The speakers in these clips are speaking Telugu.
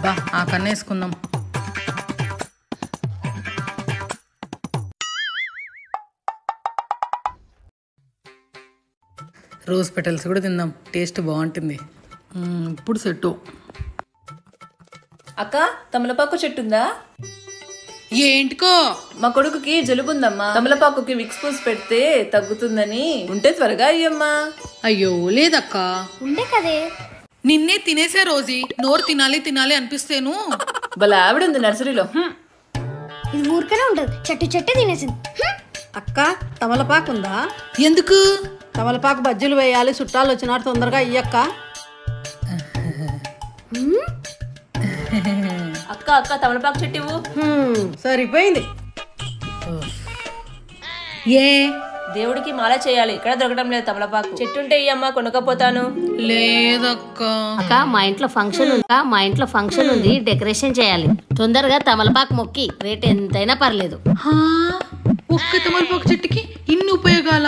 అబ్బా ఆ కన్నా వేసుకుందాం. రోజ్ పెటల్స్ కూడా తిందాం, టేస్ట్ బాగుంటుంది. ఇప్పుడు సెట్టు. అక్క తమలపాకు చెట్టు ఉందా? ఏంటికో మా కొడుకుకి జలుబుందమ్మా, తమలపాకుకి విక్స్ పూసి పెడితే తగ్గుతుందని ఉంటే త్వరగా అయ్యమ్మా. అయ్యో లేదక్క, ఉండే కదే. నిన్నే తినేసే రోజీ, నోరు తినాలి తినాలి అనిపిస్తేను. భలే ఆవిడ ఉంది నర్సరీలో. ఇది ఊరికనే ఉంటది, చెట్టు చెట్టు తినేసింది. అక్క తమలపాకు ఉందా? ఎందుకు? తమలపాకు బజ్జీలు వేయాలి, చుట్టాలు వచ్చినారు, తొందరగా ఇయ్యక్క. అక్క అక్క తమలపాకు చెట్టు ఇవ్వు. సరిపోయింది. ఏ దేవుడికి మాల చేయాలి, ఇక్కడ దొరకడం లేదు తమలపాకు. చెట్టుంటే ఇయ్యమ్మా, కొనుక్కపోతాను. లేదక్క. అక్క మా ఇంట్లో ఫంక్షన్ ఉంది, డెకరేషన్ చేయాలి. తొందరగా తమలపాకు మొక్కి, రేట్ ఎంతైనా పర్లేదు. ఒక్క తమలపాకు చెట్టుకి ఇన్ని ఉపయోగాల?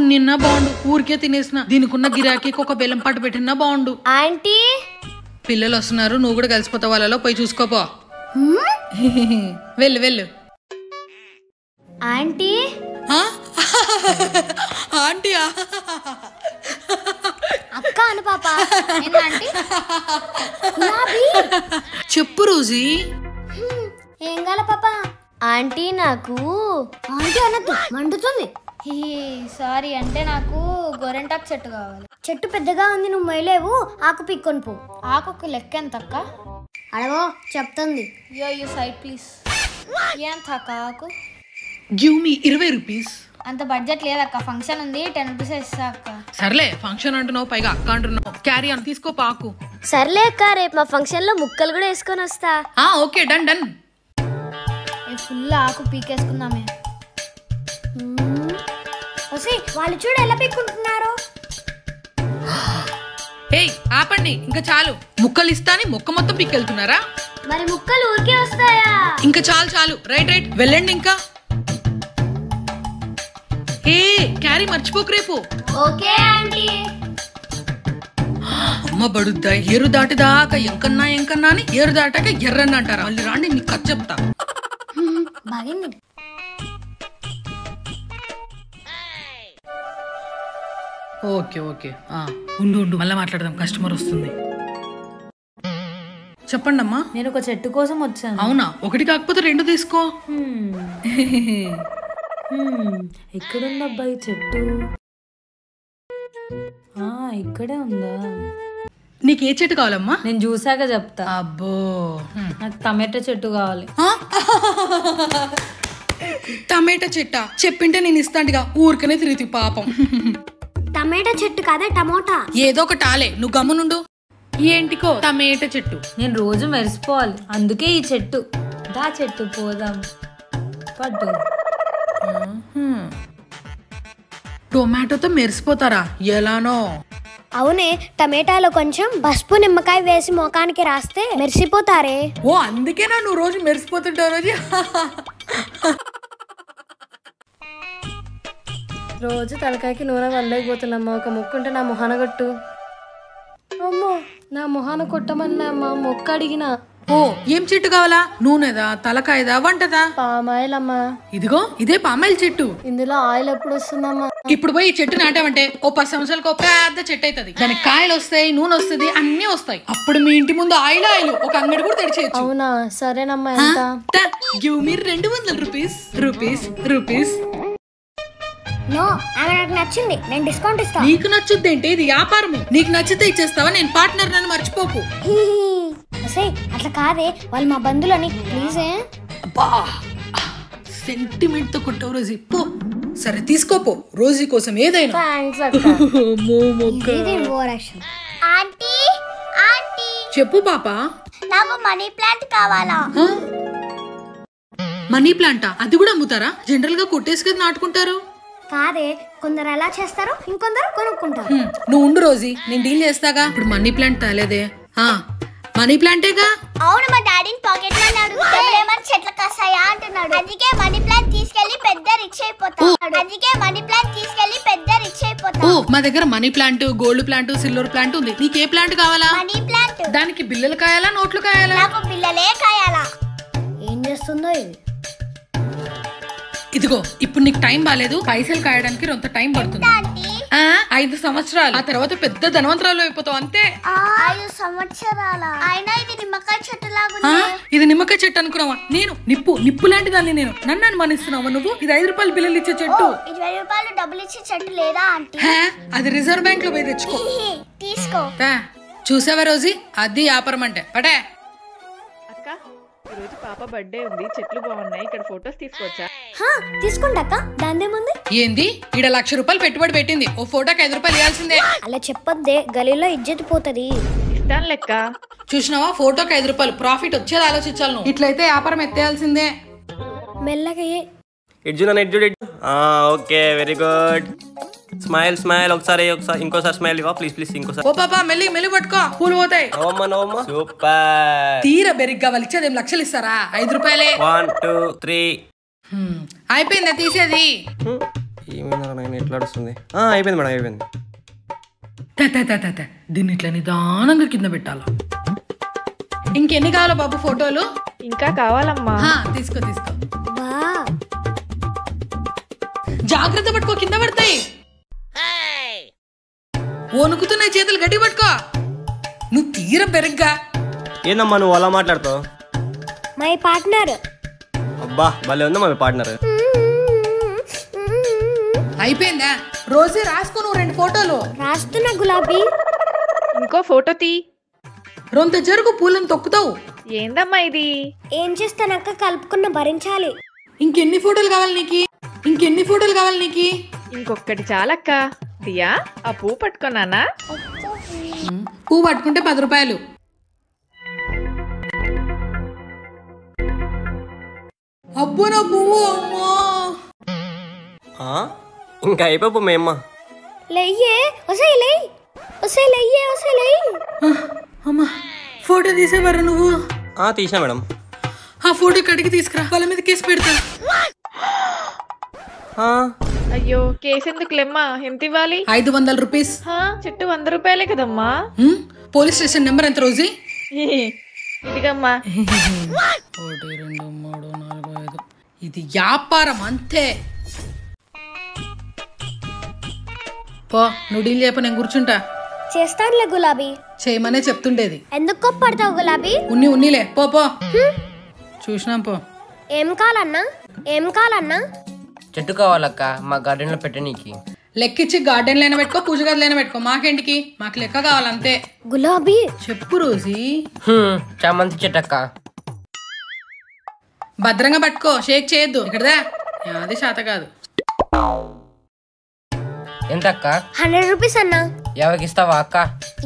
నిన్న బాగుండు, ఊరికే తినేసిన. దీనికున్న గిరాకీకి ఒక బెల్లం పాటు పెట్టినా బాగుండు. ఆంటీ పిల్లలు వస్తున్నారు, నువ్వు కూడా కలిసిపోతావు వాళ్ళలో, పోయి చూసుకోపో. వెళ్ళు వెళ్ళు. ఆంటీ ఆంటీయా? అక్క అను పాప. చెప్పు రోజీ. ఏం కాల పాప? ఆంటీ నాకు ఆంటీ అనద్దు, మండుతుంది. సారీ, అంటే నాకు గోరెంటాకు చెట్టు కావాలి. చెట్టు పెద్దగా ఉంది, నువ్వు మొయలేవు, ఆకు పిక్కొని పో. ఆకుకు లెక్క ఎంత అక్క? అడగో చెప్తుంది. You side please. ఎంత అక్క ఆకు? Give me 20 rupees. అంత బడ్జెట్ లేదక్క, ఫంక్షన్ ఉంది, 10 రూపీస్ ఇస్తా అక్క. సర్లే, ఫంక్షన్ అంటున్నావు, పైగా అక్క అంటున్నావు. క్యారీ అని తీసుకో పాకు. సర్లే అక్క, రేపు మా ఫంక్షన్ లో ముక్కలు కూడా వేసుకొని వస్తా. Okay done done. ఫుల్ ఆకు పీకేసుకుందామే. వాళ్ళు చూడు ఎలా పీక్కుంటున్నారు. ఏయ్ ఆపండి, ఇంకా చాలు. ముక్కలు ఇస్తాని మొక్క మొత్తం పీకెళ్తున్నారా? మరి ముక్కలు ఊరికే వస్తాయా? ఇంకా చాలు చాలు, రైట్ రైట్ వెళ్ళండి. ఇంకా క్యారీ మర్చిపోకు రేపు. Okay aunty. అమ్మ బడుద్దా, ఏరు దాటిదాకా ఎంకన్నా ఎంకన్నా అని, ఏరు దాటాక ఎర్రన్న అంటారా? మళ్ళీ రాండి, నీకు కథ చెప్తా. బాగుంది. ఓకే ఓకే, ఉండు ఉండు, మళ్ళీ మాట్లాడదాం, కస్టమర్ వస్తుంది. చెప్పండి అమ్మా. నేను ఒక చెట్టు కోసం వచ్చాను. అవునా? ఒకటి కాకపోతే 2 తీసుకో. ఎక్కడుంది అబ్బాయి చెట్టు? ఇక్కడే ఉందా? నీకు ఏ చెట్టు కావాలమ్మా? నేను చూసాక చెప్తా. అబ్బో, నాకు టమాటా చెట్టు కావాలి. టమాటా చెట్టా? చెప్పింటే నేను ఇస్తాంటిగా, ఊరికనే తిరిగి పాపం. టమాటా చెట్టు కాదా, టమోటా. ఏదో ఒకటి ఆలే, నువ్వు గమ్మునుండు. ఏంటికో టమాటా చెట్టు? నేను రోజు మెరిసిపోవాలి, అందుకే ఈ చెట్టు. దా చెట్టు పోదాం, పట్టు. టొమాటోతో మెరిసిపోతారా? ఎలానో. అవునే, టమాటాలో కొంచెం పసుపు నిమ్మకాయ వేసి ముఖానికి రాస్తే మెరిసిపోతారే. అందుకేనా నువ్వు రోజు మెరిసిపోతుంటావు రోజు? రోజు తలకాయకి నూనె వల్లేకపోతున్నామ్మా, ఒక మొక్కుంటే నా మొహాన కొట్టు. అమ్మో, నా మొహాన కొట్టమన్నా అమ్మా, మొక్క అడిగిన. ఏం చెట్టు కావాలా? నూనెదా, తలకాయదా, వంటదా? పామాయిల్ అమ్మా. ఇదిగో ఇదే పామాయిల్ చెట్టు. ఇందులో ఆయిల్ ఎప్పుడు వస్తుందమ్మా? ఇప్పుడు పోయి ఈ చెట్టు నాటామంటే ఓ 10 సంవత్సరాలకు పెద్ద చెట్టు అవుతుంది. దానికి కాయలు వస్తాయి, నూనె వస్తుంది, అన్ని వస్తాయి. అప్పుడు మీ ఇంటి ముందు ఆయిల్ ఒక అంగడి కూడా తెరిచేయచ్చు. అవునా? సరేనమ్మా. ఎంత? Give me 200 rupees. Rupees rupees. No, ఆమె నాకు నచ్చింది, నేను డిస్కౌంట్ ఇస్తా. నీకు నచ్చుద్దేంటి? ఇది వ్యాపారము. నీకు నచ్చితే ఇచ్చేస్తావా? నేను పార్ట్నర్, నన్ను మర్చిపోకు. అట్లా కాదే, వాళ్ళు మా బంధువులని, ప్లీజ్. సెంటిమెంట్ తో కొట్టావు రోజీ, పో. సరే తీసుకోపో, రోజీ కోసం ఏదైనా. ఆంటీ ఆంటీ, చెప్పు పాప. నాకు మనీ ప్లాంట్ కావాలా? మనీ ప్లాంటా? అది కూడా అమ్ముతారా? జనరల్ గా కొట్టేసి కదా నాటుకుంటారు. కాదే, కొందరు ఎలా చేస్తారు, ఇంకొందరు కొనుక్కుంటారు. నువ్వు ఉండు రోజీ, నేను డీల్ చేస్తాగా. ఇప్పుడు మనీ ప్లాంట్ తేలేదే. మనీ ప్లాంటేగా. అవును, మా డాడీని పాకెట్ లో అడిగితే చెట్లు కాస్తాయా అంటున్నాడు. అందుకే మనీ ప్లాంట్ తీసుకెళ్లి పెద్ద రిచ్ అయిపోతా. మా దగ్గర money plant, gold plant, silver plant ఉంది. నీకు ఏ ప్లాంట్ కావాలా? Money plant. దానికి బిల్లలు కాయాలా నోట్లు కాయాలా? నాకు పిల్లలే కాయాలా. ఏం చేస్తుందో ఇది? ఇదిగో ఇప్పుడు నీకు టైం బాలేదు, పైసలు కాయడానికి కొంత టైం పడుతుంది. 5 సంవత్సరాలు, ఆ తర్వాత పెద్ద ధనవంతరాలు అయిపోతావు అంతే. 5 సంవత్సరాల? అయినా ఇది నిమ్మకాయ చెట్టు లాగా. ఇది నిమ్మకాయ చెట్టు అనుకున్నావా? నేను నిప్పు లాంటి దాన్ని. నేను నన్ను అనుమానిస్తున్నావా నువ్వు? ఇది 5 రూపాయలు బిల్లలు ఇచ్చే చెట్టు. 20 రూపాయలు డబ్బులు ఇచ్చే చెట్టు లేదా ఆంటీ? అది రిజర్వ్ బ్యాంక్ లో పోయి తెచ్చుకో. తీసుకో. చూసావా రోజీ, అది వ్యాపారం అంటే. పడే అక్క, ఈరోజు పాప బర్త్డే ఉంది, చెట్లు బాగున్నాయి, ఇక్కడ ఫొటోస్ తీసుకోవచ్చా? తీసుకుంటాక దాందేముంది? ఏంది, ఈడ 1,00,000 రూపాయలు పెట్టుబడి పెట్టింది, ఓ ఫోటోకి 5 రూపాయలు ఇవ్వాల్సిందే. అలా చెప్పొద్దే, గలీలో ఇజ్జత్ పోతది. ఇస్తాను లెక్క. చూసినావా, ఫోటోకి 5 రూపాయలు ప్రాఫిట్ వచ్చేది ఆలోచించాలి నువ్వు. ఇట్లయితే వ్యాపారం ఎత్తేయాల్సిందే. మెల్లగా ఓకే, వెరీ గుడ్. స్మైల్ ఒకసారి ఇంకోసారి స్మైల్ ఇవ్వ ప్లీజ్ ఇంకోసారి. ఓ పాపా, మెల్లి పట్టుకో, పూలు పోతాయి. నవ్వమ్మ సూపర్. తీర బెరిగ్గా వలిచ్చేది 1,00,000 ఇస్తారా? 5 రూపాయలే. 1 2 3 అయిపోయిందా తీసేది? ఎట్లా వస్తుంది? అయిపోయింది మేడం, అయిపోయింది. దీన్ని ఇట్లా నిదానంగా కింద పెట్టాలా? ఇంకెన్ని కావాలో బాబు ఫోటోలు? ఇంకా కావాలమ్మా. తీసుకో. జాగ్రత్త పట్టుకో, కింద పడతాయి. వణుకుతున్నాయి చేతులు, గట్టి పట్టుకో. నువ్వు తీర బెరగ్గా. ఏందమ్మా నువ్వు అలా మాట్లాడుతావు? My partner. అబ్బా భలే ఉందా మా పార్ట్నర్. అయిపోయిందా? రోజే రాసుకో నువ్వు 2 ఫోటోలు. రాస్తున్నా గులాబీ. ఇంకో ఫోటో తీ. రొంత జరుగు, పూలను తొక్కుతావు. ఏందమ్మా ఇది? ఏం చేస్తానక్క, కలుపుకున్న భరించాలి. ఇంకెన్ని ఫోటోలు కావాలి నీకు? ఇంకొకటి చాలక్క. దియా, ఆ పువ్వు పట్టుకున్నానా? పువ్వు పట్టుకుంటే 10 రూపాయలు. అబ్బో నా పువ్వు. అమ్మో, ఇంకా అయిపోపు మేమ్మ. లెయ్యే అమ్మా, ఫోటో తీసేవారు నువ్వు? తీసా మేడం. ఆ ఫోటో కడిగి తీసుకురా, వాళ్ళ మీద కేసు పెడతా. అయ్యో, కేసు ఎందుకు లేమ్మా? ఎంత ఇవ్వాలి? 500 రూపీస్. చెట్టు 100 రూపాయలే కదమ్మా. పోలీస్ స్టేషన్ నెంబర్ ఎంత రోజీ? ఇదిగమ్మా. 1 2 3 4 5. ఇది వ్యాపారం అంతే. పో, నువ్వు డీల్ చెప్ప, నేను కూర్చుంటా. చేస్తానులే గులాబీ. చేయమనే చెప్తుండేది. ఎందుకు కోప్పడతావు గులాబీ? ఉన్నీలే, పో. చూసినాం, పో. ఏం కావాలన్నా? చెట్టు కావాలక్క, మా గార్డెన్ లో పెట్టనీకి. లెక్కిచ్చి గార్డెన్ లైన పెట్టుకో, పూజ గదిలైనా పెట్టుకో. మాకేంటికి, మాకు లెక్క కావాలంతే. గులాబీ చెప్పు రోజీ. చామంతి చెట్టు అక్క. భద్రంగా పట్టుకో, షేక్ చేయొద్దు. ఇక్కడదా, అది శాత కాదు. ఎంత అక్క? 100 రూపీస్ అన్నా. 50కి ఇస్తావా అక్క?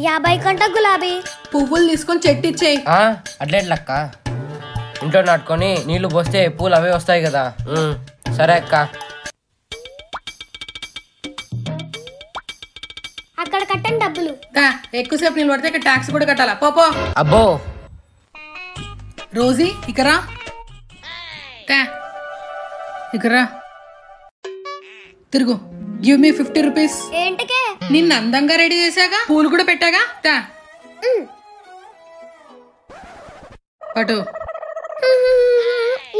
50 కంట గులాబీ. పువ్వులు తీసుకొని చెట్టు ఇచ్చేయి. అట్లెట్లక్క? ఇంట్లో నాటుకొని నీళ్లు పోస్తే పూలు అవే వస్తాయి కదా. సరే అక్క. అక్కడ కట్టండి డబ్బులు. ఎక్కువసేపు నిలబడితే ఇక్కడ ట్యాక్స్ కూడా కట్టాలా? పో. అబ్బో రోజీ, ఇకరా తిరుగు. Give me 50 rupees. ఏంటికే? నిన్న అందంగా రెడీ చేశాగా, పూలు కూడా పెట్టాగా. పటు.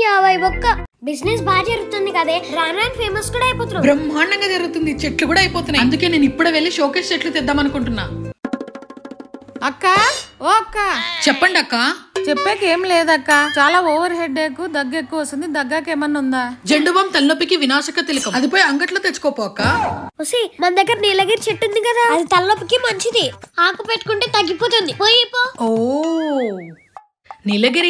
50 బొక్క. బిజినెస్ బాగా జరుగుతుంది కదే, రాను ఫేమస్ కూడా అయిపోతున్నారు. బ్రహ్మాండంగా జరుగుతుంది, చెట్లు కూడా అయిపోతున్నాయి. అందుకే నేను ఇప్పుడే వెళ్ళి షోకేస్ చెట్లు తెద్దాం అనుకుంటున్నా. అక్క, ఓ అక్క, చెప్పండి అక్క. చెప్పాకేం లేదక్క, చాలా ఓవర్ హెడ్ ఏక్, దగ్గు ఎక్కువ వస్తుంది. దగ్గాకి ఏమన్నా ఉందా? జెండుబాం తలనొప్పికి వినాశక తిలకం, అది పోయి అంగట్లో తెచ్చుకోపో అక్క. మన దగ్గర నీలగిరి చెట్టు ఉంది కదా, అది తలనొప్పికి మంచిది. ఆకు పెట్టుకుంటే తగ్గిపోతుంది. ఓ, నీలగిరి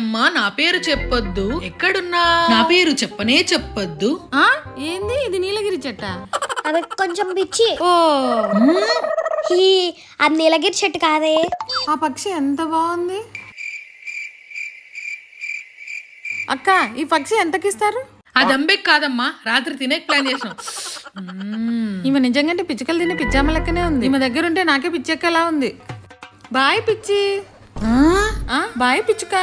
అమ్మ నా పేరు చెప్పొద్దు, ఎక్కడున్నా నా పేరు చెప్పొద్దు. ఏంది ఇది? నీలగిరి చెట్ట? అది కొంచెం పిచ్చి. ఓ, అది నీలగిరి చెట్టు కాదే. ఆ పక్షి ఎంత బాగుంది అక్క. ఈ పక్షి ఎంతకిస్తారు? అది అంబెక్ కాదమ్మా, రాత్రి తినే ప్లాన్ చేసాం. ఈమె నిజంగా పిచ్చుకలు తినే పిచ్చామ లెక్కనే ఉంది. ఈమె దగ్గర ఉంటే నాకే పిచ్చెక్కలా ఉంది. బాయ్ పిచ్చి. బాయ్ పిచ్చుక.